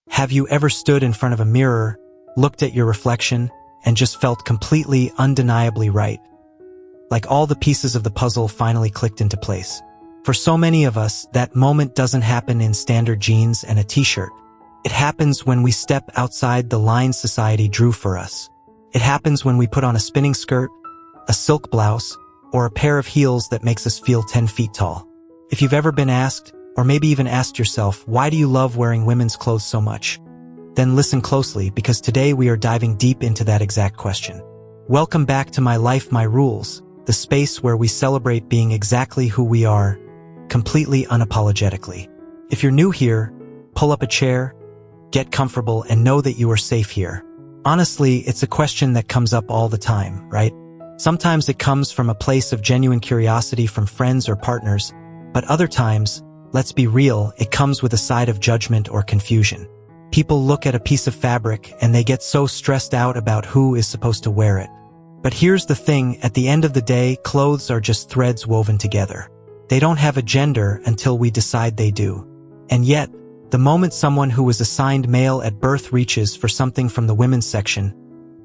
Have you ever stood in front of a mirror, looked at your reflection, and just felt completely, undeniably right? Like all the pieces of the puzzle finally clicked into place. For so many of us, that moment doesn't happen in standard jeans and a t-shirt. It happens when we step outside the lines society drew for us. It happens when we put on a spinning skirt, a silk blouse, or a pair of heels that makes us feel 10 feet tall. If you've ever been asked, or maybe even asked yourself, why do you love wearing women's clothes so much? Then listen closely, because today we are diving deep into that exact question. Welcome back to My Life, My Rules, the space where we celebrate being exactly who we are, completely unapologetically. If you're new here, pull up a chair, get comfortable, and know that you are safe here. Honestly, it's a question that comes up all the time, right? Sometimes it comes from a place of genuine curiosity from friends or partners, but other times, let's be real, it comes with a side of judgment or confusion. People look at a piece of fabric and they get so stressed out about who is supposed to wear it. But here's the thing, at the end of the day, clothes are just threads woven together. They don't have a gender until we decide they do. And yet, the moment someone who was assigned male at birth reaches for something from the women's section,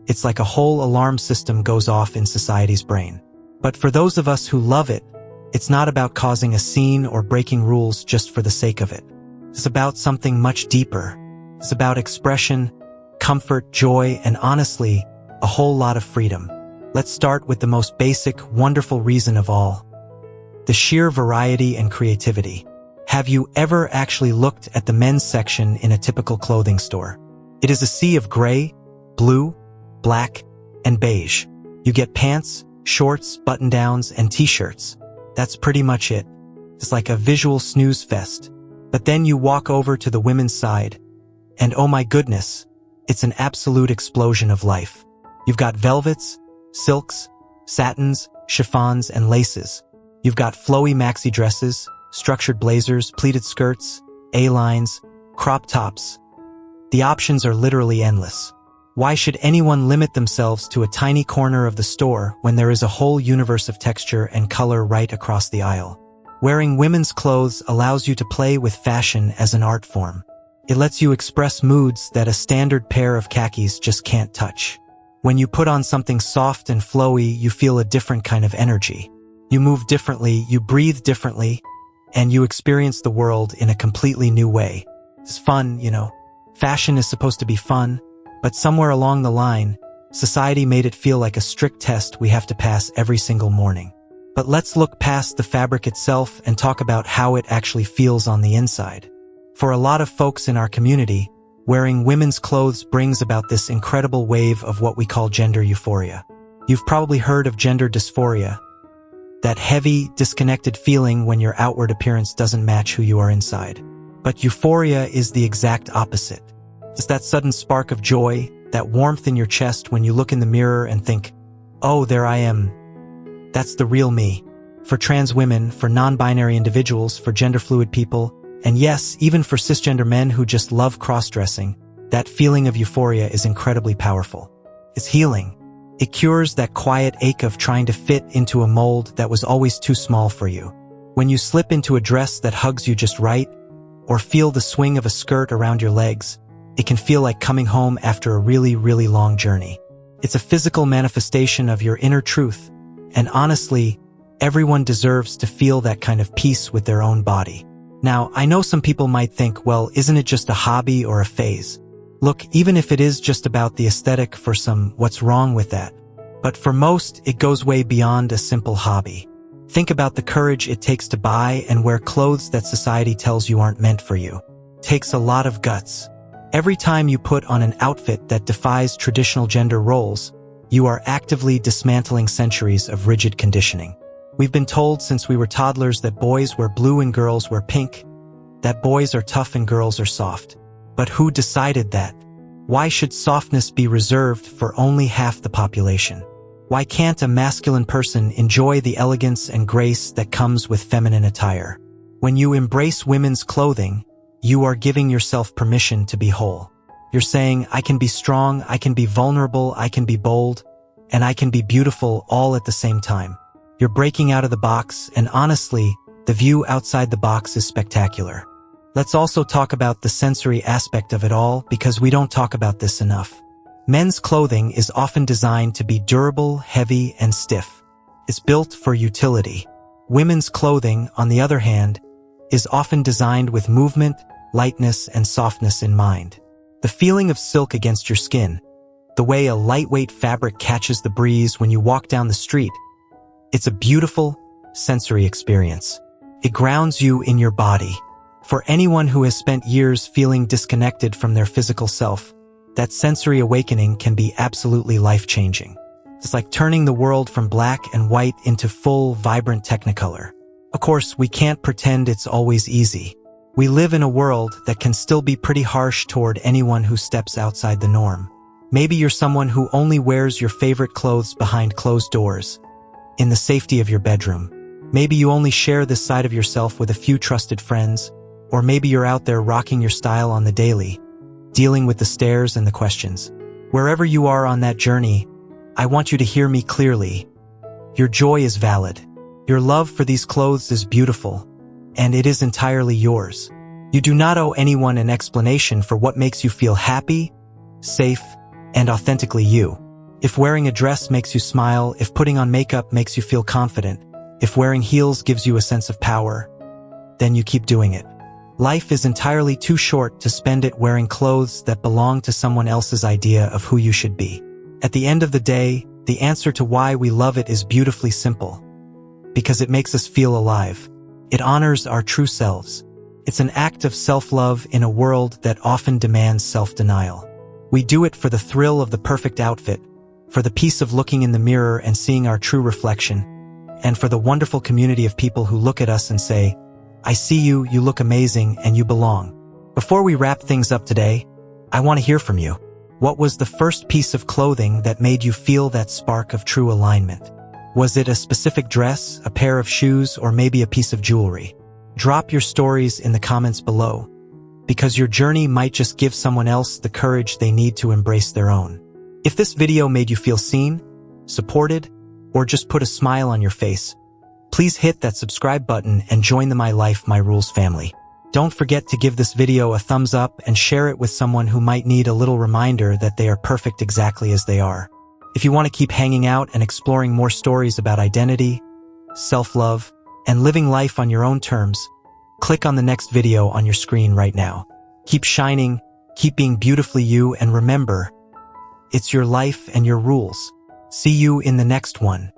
it's like a whole alarm system goes off in society's brain. But for those of us who love it, it's not about causing a scene or breaking rules just for the sake of it. It's about something much deeper. It's about expression, comfort, joy, and honestly, a whole lot of freedom. Let's start with the most basic, wonderful reason of all. The sheer variety and creativity. Have you ever actually looked at the men's section in a typical clothing store? It is a sea of gray, blue, black, and beige. You get pants, shorts, button-downs, and t-shirts. That's pretty much it. It's like a visual snooze fest. But then you walk over to the women's side, and oh my goodness, it's an absolute explosion of life. You've got velvets, silks, satins, chiffons, and laces. You've got flowy maxi dresses, structured blazers, pleated skirts, A-lines, crop tops. The options are literally endless. Why should anyone limit themselves to a tiny corner of the store when there is a whole universe of texture and color right across the aisle? Wearing women's clothes allows you to play with fashion as an art form. It lets you express moods that a standard pair of khakis just can't touch. When you put on something soft and flowy, you feel a different kind of energy. You move differently, you breathe differently, and you experience the world in a completely new way. It's fun, you know. Fashion is supposed to be fun, but somewhere along the line, society made it feel like a strict test we have to pass every single morning. But let's look past the fabric itself and talk about how it actually feels on the inside. For a lot of folks in our community, wearing women's clothes brings about this incredible wave of what we call gender euphoria. You've probably heard of gender dysphoria, that heavy, disconnected feeling when your outward appearance doesn't match who you are inside. But euphoria is the exact opposite. It's that sudden spark of joy, that warmth in your chest when you look in the mirror and think, oh, there I am. That's the real me. For trans women, for non-binary individuals, for gender-fluid people, and yes, even for cisgender men who just love cross-dressing, that feeling of euphoria is incredibly powerful. It's healing. It cures that quiet ache of trying to fit into a mold that was always too small for you. When you slip into a dress that hugs you just right, or feel the swing of a skirt around your legs, it can feel like coming home after a really, really long journey. It's a physical manifestation of your inner truth, and honestly, everyone deserves to feel that kind of peace with their own body. Now, I know some people might think, well, isn't it just a hobby or a phase? Look, even if it is just about the aesthetic for some, what's wrong with that? But for most, it goes way beyond a simple hobby. Think about the courage it takes to buy and wear clothes that society tells you aren't meant for you. It takes a lot of guts. Every time you put on an outfit that defies traditional gender roles, you are actively dismantling centuries of rigid conditioning. We've been told since we were toddlers that boys wear blue and girls wear pink, that boys are tough and girls are soft. But who decided that? Why should softness be reserved for only half the population? Why can't a masculine person enjoy the elegance and grace that comes with feminine attire? When you embrace women's clothing, you are giving yourself permission to be whole. You're saying, I can be strong, I can be vulnerable, I can be bold, and I can be beautiful all at the same time. You're breaking out of the box, and honestly, the view outside the box is spectacular. Let's also talk about the sensory aspect of it all, because we don't talk about this enough. Men's clothing is often designed to be durable, heavy, and stiff. It's built for utility. Women's clothing, on the other hand, is often designed with movement, lightness, and softness in mind. The feeling of silk against your skin, the way a lightweight fabric catches the breeze when you walk down the street, it's a beautiful, sensory experience. It grounds you in your body. For anyone who has spent years feeling disconnected from their physical self, that sensory awakening can be absolutely life-changing. It's like turning the world from black and white into full, vibrant technicolor. Of course, we can't pretend it's always easy. We live in a world that can still be pretty harsh toward anyone who steps outside the norm. Maybe you're someone who only wears your favorite clothes behind closed doors, in the safety of your bedroom. Maybe you only share this side of yourself with a few trusted friends, or maybe you're out there rocking your style on the daily, dealing with the stares and the questions. Wherever you are on that journey, I want you to hear me clearly. Your joy is valid. Your love for these clothes is beautiful, and it is entirely yours. You do not owe anyone an explanation for what makes you feel happy, safe, and authentically you. If wearing a dress makes you smile, if putting on makeup makes you feel confident, if wearing heels gives you a sense of power, then you keep doing it. Life is entirely too short to spend it wearing clothes that belong to someone else's idea of who you should be. At the end of the day, the answer to why we love it is beautifully simple. Because it makes us feel alive. It honors our true selves. It's an act of self-love in a world that often demands self-denial. We do it for the thrill of the perfect outfit, for the peace of looking in the mirror and seeing our true reflection, and for the wonderful community of people who look at us and say, I see you, you look amazing, and you belong. Before we wrap things up today, I want to hear from you. What was the first piece of clothing that made you feel that spark of true alignment? Was it a specific dress, a pair of shoes, or maybe a piece of jewelry? Drop your stories in the comments below, because your journey might just give someone else the courage they need to embrace their own. If this video made you feel seen, supported, or just put a smile on your face, please hit that subscribe button and join the My Life, My Rules family. Don't forget to give this video a thumbs up and share it with someone who might need a little reminder that they are perfect exactly as they are. If you want to keep hanging out and exploring more stories about identity, self-love, and living life on your own terms, click on the next video on your screen right now. Keep shining, keep being beautifully you, and remember, it's your life and your rules. See you in the next one.